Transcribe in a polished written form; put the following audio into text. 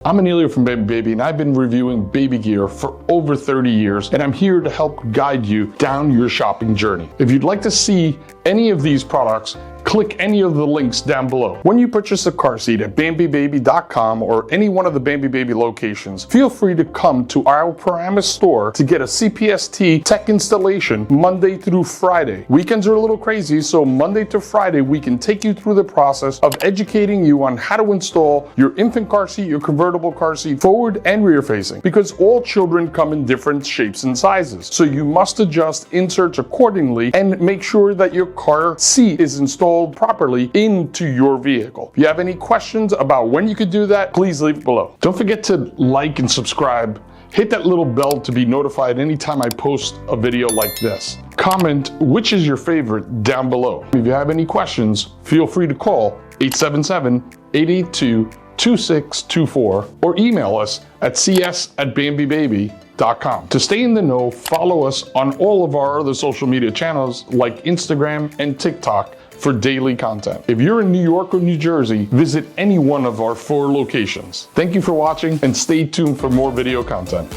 I'm Emilio from Bambi Baby, and I've been reviewing baby gear for over 30 years, and I'm here to help guide you down your shopping journey. If you'd like to see any of these products, click any of the links down below. When you purchase a car seat at BambiBaby.com or any one of the Bambi Baby locations, feel free to come to our Paramus store to get a CPST tech installation Monday through Friday. Weekends are a little crazy, so Monday to Friday we can take you through the process of educating you on how to install your infant car seat, your convertible car seat, forward and rear facing, because all children come in different shapes and sizes. So you must adjust inserts accordingly and make sure that your car seat is installed properly into your vehicle. If you have any questions about when you could do that, please leave it below. Don't forget to like and subscribe. Hit that little bell to be notified anytime I post a video like this. Comment which is your favorite down below. If you have any questions, feel free to call 877-882-2624 or email us at cs@bambibaby.com. To stay in the know, follow us on all of our other social media channels like Instagram and TikTok for daily content. If you're in New York or New Jersey, visit any one of our 4 locations. Thank you for watching and stay tuned for more video content.